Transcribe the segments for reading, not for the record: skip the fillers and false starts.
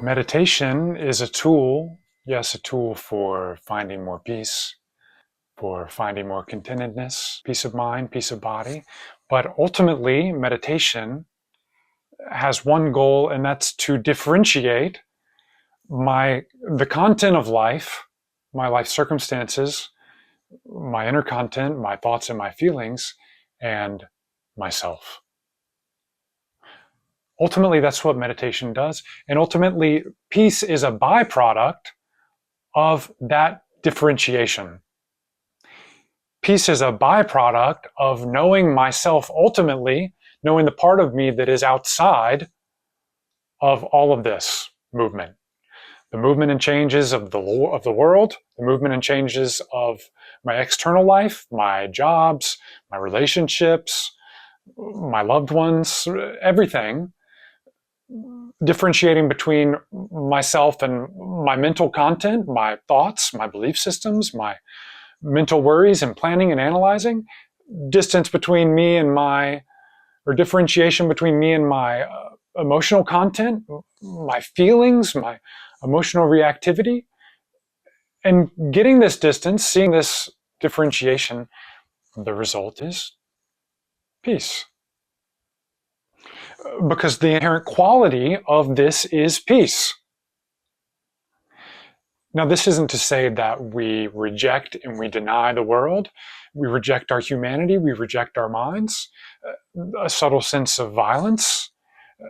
Meditation is a tool, yes, a tool for finding more peace, for finding more contentedness, peace of mind, peace of body. But ultimately, meditation has one goal, and that's to differentiate the content of life, my life circumstances, my inner content, my thoughts and my feelings, and myself. Ultimately, that's what meditation does. And ultimately, peace is a byproduct of that differentiation. Peace is a byproduct of knowing myself ultimately, knowing the part of me that is outside of all of this movement. The movement and changes of the world, the movement and changes of my external life, my jobs, my relationships, my loved ones, everything. Differentiating between myself and my mental content, my thoughts, my belief systems, my mental worries and planning and analyzing, distance between me and or differentiation between me and my emotional content, my feelings, my emotional reactivity. And getting this distance, seeing this differentiation, the result is peace. Because the inherent quality of this is peace. Now, this isn't to say that we reject and we deny the world. We reject our humanity. We reject our minds. A subtle sense of violence,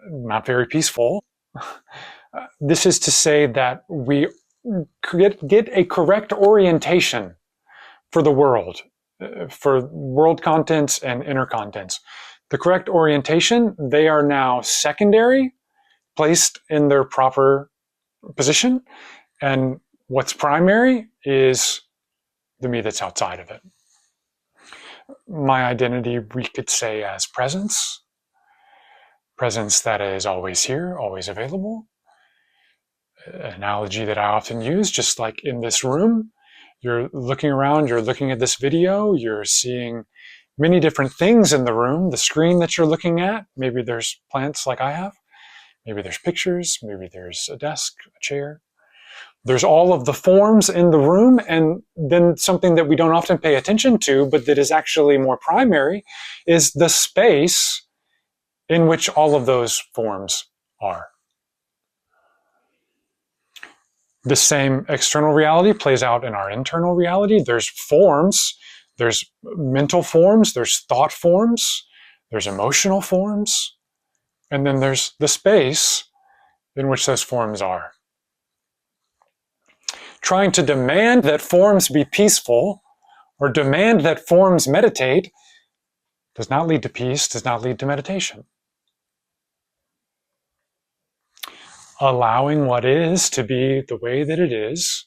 not very peaceful. This is to say that we get a correct orientation for the world, for world contents and inner contents. The correct orientation, they are now secondary, placed in their proper position, and what's primary is the me that's outside of it. My identity, we could say, as presence that is always here, always available. An analogy that I often use, just like in this room, you're looking around, you're looking at this video, you're seeing many different things in the room, the screen that you're looking at. Maybe there's plants like I have. Maybe there's pictures. Maybe there's a desk, a chair. There's all of the forms in the room, and then something that we don't often pay attention to, but that is actually more primary, is the space in which all of those forms are. The same external reality plays out in our internal reality. There's forms, there's mental forms, there's thought forms, there's emotional forms, and then there's the space in which those forms are. Trying to demand that forms be peaceful or demand that forms meditate does not lead to peace, does not lead to meditation. Allowing what is to be the way that it is,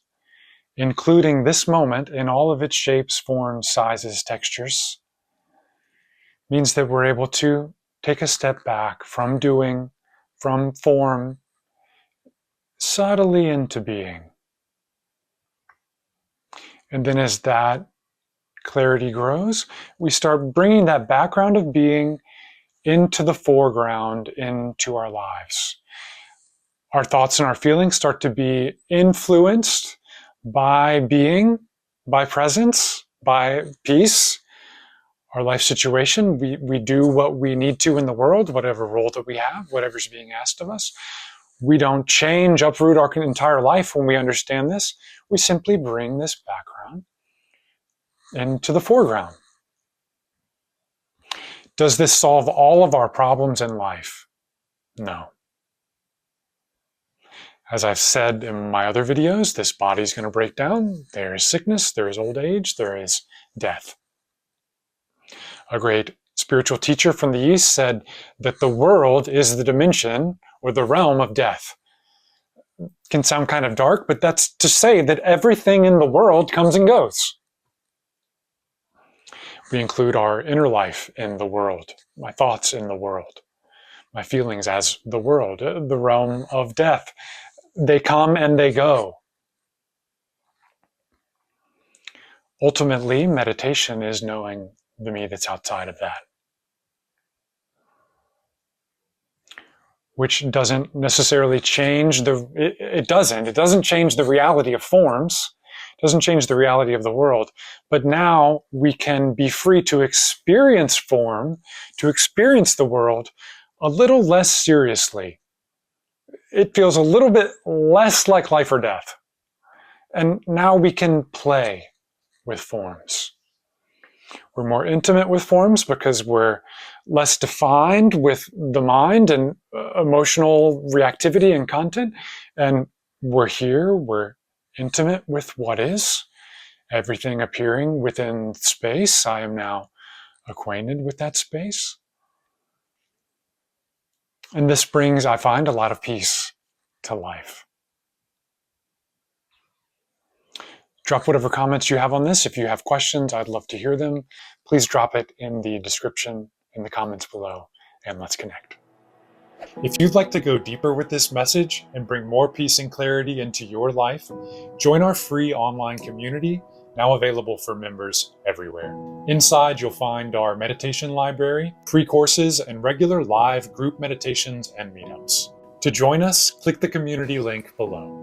including this moment in all of its shapes, forms, sizes, textures, means that we're able to take a step back from doing, from form, subtly into being. And then as that clarity grows, we start bringing that background of being into the foreground, into our lives. Our thoughts and our feelings start to be influenced by being, by presence, by peace. Our life situation, we do what we need to in the world, whatever role that we have, whatever's being asked of us. We don't change, uproot our entire life when we understand this. We simply bring this background into the foreground. Does this solve all of our problems in life? No. As I've said in my other videos, this body's going to break down. There is sickness, there is old age, there is death. A great spiritual teacher from the East said that the world is the dimension or the realm of death. It can sound kind of dark, but that's to say that everything in the world comes and goes. We include our inner life in the world, my thoughts in the world, my feelings as the world, the realm of death. They come and they go. Ultimately, meditation is knowing the me that's outside of that. which doesn't necessarily change it doesn't change the reality of forms, doesn't change the reality of the world. But now we can be free to experience form, to experience the world a little less seriously. It feels a little bit less like life or death. And now we can play with forms. We're more intimate with forms because we're less defined with the mind and emotional reactivity and content. And we're intimate with what is, everything appearing within space. I am now acquainted with that space. And this brings, I find, a lot of peace to life. Drop whatever comments you have on this. If you have questions, I'd love to hear them. Please drop it in the description, in the comments below, and let's connect. If you'd like to go deeper with this message and bring more peace and clarity into your life, join our free online community, now available for members everywhere. Inside, you'll find our meditation library, free courses, and regular live group meditations and meetups. To join us, click the community link below.